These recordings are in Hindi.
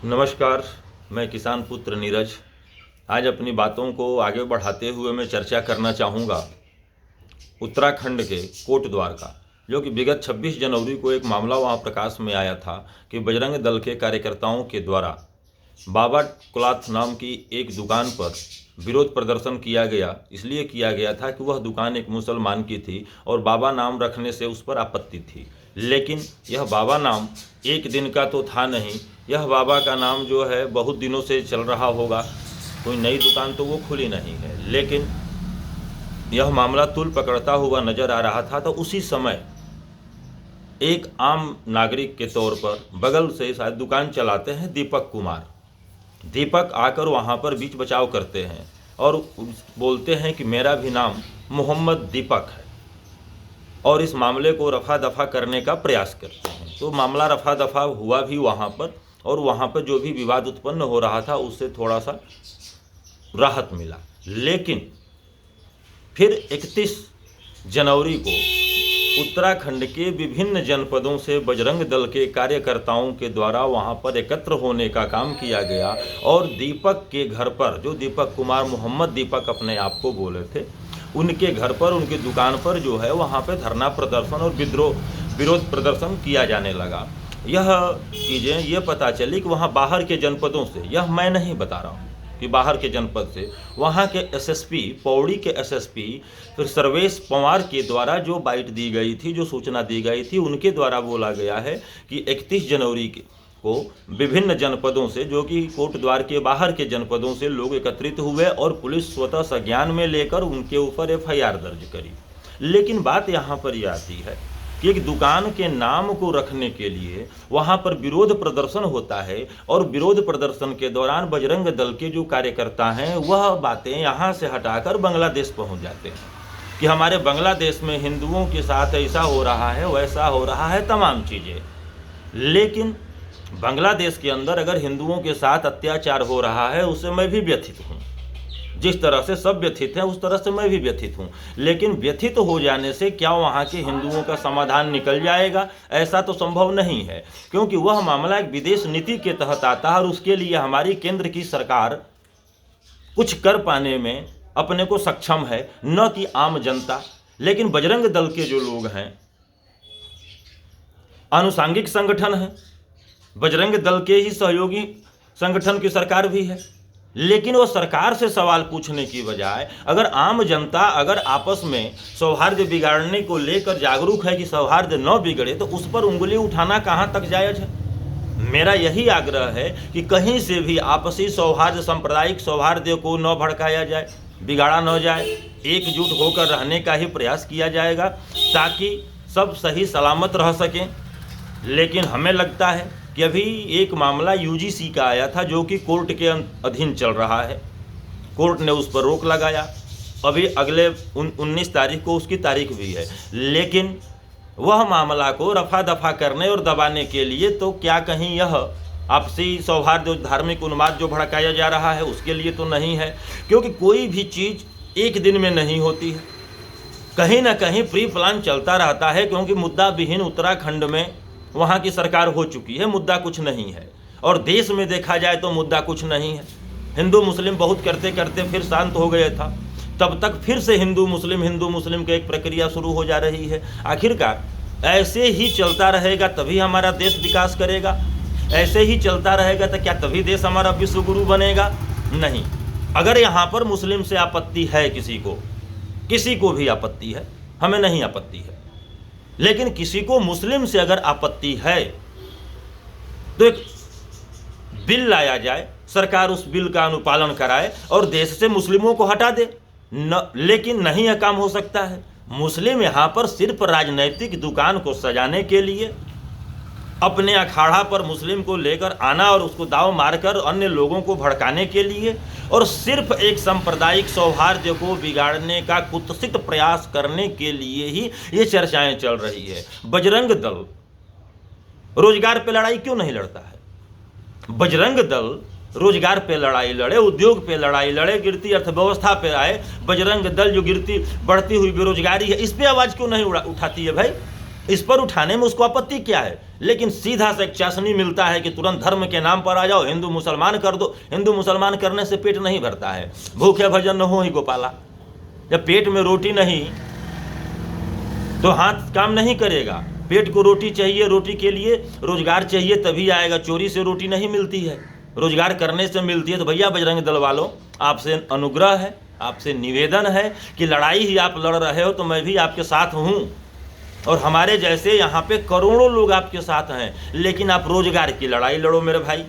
नमस्कार, मैं किसान पुत्र नीरज। आज अपनी बातों को आगे बढ़ाते हुए मैं चर्चा करना चाहूँगा उत्तराखंड के कोटद्वार का, जो कि विगत 26 जनवरी को एक मामला वहाँ प्रकाश में आया था कि बजरंग दल के कार्यकर्ताओं के द्वारा बाबा क्लॉथ नाम की एक दुकान पर विरोध प्रदर्शन किया गया। इसलिए किया गया था कि वह दुकान एक मुसलमान की थी और बाबा नाम रखने से उस पर आपत्ति थी। लेकिन यह बाबा नाम एक दिन का तो था नहीं, यह बाबा का नाम जो है बहुत दिनों से चल रहा होगा। कोई नई दुकान तो वो खुली नहीं है, लेकिन यह मामला तूल पकड़ता हुआ नजर आ रहा था। तो उसी समय एक आम नागरिक के तौर पर बगल से शायद दुकान चलाते हैं दीपक कुमार, दीपक आकर वहाँ पर बीच बचाव करते हैं और बोलते हैं कि मेरा भी नाम मोहम्मद दीपक है, और इस मामले को रफा दफा करने का प्रयास करते हैं। तो मामला रफा दफा हुआ भी वहाँ पर, और वहाँ पर जो भी विवाद उत्पन्न हो रहा था उससे थोड़ा सा राहत मिला। लेकिन फिर 31 जनवरी को उत्तराखंड के विभिन्न जनपदों से बजरंग दल के कार्यकर्ताओं के द्वारा वहाँ पर एकत्र होने का काम किया गया, और दीपक के घर पर, जो दीपक कुमार मोहम्मद दीपक अपने आप को बोले थे, उनके घर पर, उनकी दुकान पर जो है वहाँ पे धरना प्रदर्शन और विरोध प्रदर्शन किया जाने लगा। यह चीज़ें ये पता चली कि वहाँ बाहर के जनपदों से, यह मैं नहीं बता रहा हूँ कि बाहर के जनपद से, वहाँ के एसएसपी, पौड़ी के एसएसपी फिर सर्वेश पंवार के द्वारा जो बाइट दी गई थी, जो सूचना दी गई थी, उनके द्वारा बोला गया है कि 31 जनवरी को विभिन्न जनपदों से, जो कि कोटद्वार के बाहर के जनपदों से लोग एकत्रित हुए और पुलिस स्वतः संज्ञान में लेकर उनके ऊपर एफआईआर दर्ज करी। लेकिन बात यहाँ पर यह आती है कि एक दुकान के नाम को रखने के लिए वहाँ पर विरोध प्रदर्शन होता है, और विरोध प्रदर्शन के दौरान बजरंग दल के जो कार्यकर्ता हैं वह बातें यहाँ से हटाकर बांग्लादेश पहुँच जाते हैं कि हमारे बांग्लादेश में हिंदुओं के साथ ऐसा हो रहा है, वैसा हो रहा है, तमाम चीज़ें। लेकिन बांग्लादेश के अंदर अगर हिंदुओं के साथ अत्याचार हो रहा है उससे मैं भी व्यथित हूँ। जिस तरह से सब व्यथित हैं उस तरह से मैं भी व्यथित हूँ। लेकिन व्यथित हो जाने से क्या वहाँ के हिंदुओं का समाधान निकल जाएगा? ऐसा तो संभव नहीं है, क्योंकि वह मामला एक विदेश नीति के तहत आता है और उसके लिए हमारी केंद्र की सरकार कुछ कर पाने में अपने को सक्षम है, न कि आम जनता। लेकिन बजरंग दल के जो लोग हैं, आनुषांगिक संगठन है, बजरंग दल के ही सहयोगी संगठन की सरकार भी है, लेकिन वो सरकार से सवाल पूछने की बजाय अगर आम जनता अगर आपस में सौहार्द बिगाड़ने को लेकर जागरूक है कि सौहार्द न बिगड़े, तो उस पर उंगली उठाना कहाँ तक जायज़ है? मेरा यही आग्रह है कि कहीं से भी आपसी सौहार्द, सांप्रदायिक सौहार्द को न भड़काया जाए, बिगाड़ा न जाए, एकजुट होकर रहने का ही प्रयास किया जाएगा ताकि सब सही सलामत रह सकें। लेकिन हमें लगता है कि अभी एक मामला यूजीसी का आया था जो कि कोर्ट के अधीन चल रहा है, कोर्ट ने उस पर रोक लगाया। अभी अगले 19 तारीख को उसकी तारीख भी है, लेकिन वह मामला को रफा दफा करने और दबाने के लिए तो क्या कहीं यह आपसी सौहार्द और धार्मिक उन्माद जो भड़काया जा रहा है उसके लिए तो नहीं है, क्योंकि कोई भी चीज़ एक दिन में नहीं होती है, कहीं ना कहीं प्री प्लान चलता रहता है। क्योंकि मुद्दा विहीन उत्तराखंड में वहाँ की सरकार हो चुकी है, मुद्दा कुछ नहीं है, और देश में देखा जाए तो मुद्दा कुछ नहीं है। हिंदू मुस्लिम बहुत करते करते फिर शांत हो गया था, तब तक फिर से हिंदू मुस्लिम की एक प्रक्रिया शुरू हो जा रही है। आखिरकार ऐसे ही चलता रहेगा तभी हमारा देश विकास करेगा, ऐसे ही चलता रहेगा तो क्या तभी देश हमारा विश्व गुरु बनेगा? नहीं। अगर यहाँ पर मुस्लिम से आपत्ति है, किसी को भी आपत्ति है, हमें नहीं आपत्ति है, लेकिन किसी को मुस्लिम से अगर आपत्ति है तो एक बिल लाया जाए, सरकार उस बिल का अनुपालन कराए और देश से मुस्लिमों को हटा दे। लेकिन नहीं, यह काम हो सकता है। मुस्लिम यहाँ पर सिर्फ राजनैतिक दुकान को सजाने के लिए, अपने अखाड़ा पर मुस्लिम को लेकर आना और उसको दाव मारकर अन्य लोगों को भड़काने के लिए, और सिर्फ एक सांप्रदायिक सौहार्द को बिगाड़ने का कुत्सित प्रयास करने के लिए ही ये चर्चाएं चल रही है। बजरंग दल रोजगार पे लड़ाई क्यों नहीं लड़ता है? बजरंग दल रोजगार पे लड़ाई लड़े, उद्योग पे लड़ाई लड़े, गिरती अर्थव्यवस्था पे आए। बजरंग दल जो बढ़ती हुई बेरोजगारी है, इस पे आवाज़ क्यों नहीं उठाती है भाई? इस पर उठाने में उसको आपत्ति क्या है? लेकिन सीधा से एक चाशनी मिलता है कि तुरंत धर्म के नाम पर आ जाओ, हिंदू मुसलमान कर दो। हिंदू मुसलमान करने से पेट नहीं भरता है, भूखे भजन न हो ही गोपाला। जब पेट में रोटी नहीं तो हाथ काम नहीं करेगा। पेट को रोटी चाहिए, रोटी के लिए रोजगार चाहिए, तभी आएगा। चोरी से रोटी नहीं मिलती है, रोजगार करने से मिलती है। तो भैया बजरंग दल वालों, आपसे अनुग्रह है, आपसे निवेदन है कि लड़ाई ही आप लड़ रहे हो तो मैं भी आपके साथ हूँ, और हमारे जैसे यहाँ पे करोड़ों लोग आपके साथ हैं। लेकिन आप रोजगार की लड़ाई लड़ो मेरे भाई,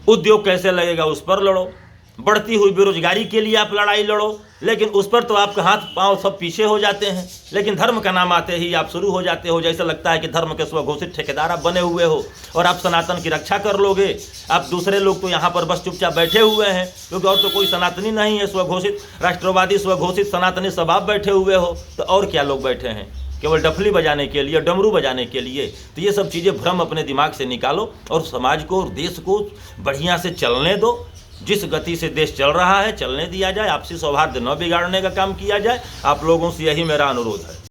उद्योग कैसे लगेगा उस पर लड़ो, बढ़ती हुई बेरोजगारी के लिए आप लड़ाई लड़ो, लेकिन उस पर तो आपका हाथ पांव सब पीछे हो जाते हैं। लेकिन धर्म का नाम आते ही आप शुरू हो जाते हो। जैसे लगता है कि धर्म के स्वघोषित ठेकेदार आप बने हुए हो और आप सनातन की रक्षा कर लोगे। आप दूसरे लोग तो यहाँ पर बस चुपचाप बैठे हुए हैं, क्योंकि और तो कोई सनातनी नहीं है। स्वघोषित राष्ट्रवादी, स्वघोषित सनातनी सब आप बैठे हुए हो, तो और क्या लोग बैठे हैं केवल डफली बजाने के लिए, डमरू बजाने के लिए। तो ये सब चीज़ें भ्रम अपने दिमाग से निकालो और समाज को और देश को बढ़िया से चलने दो। जिस गति से देश चल रहा है चलने दिया जाए, आपसी सौहार्द न बिगाड़ने का काम किया जाए। आप लोगों से यही मेरा अनुरोध है।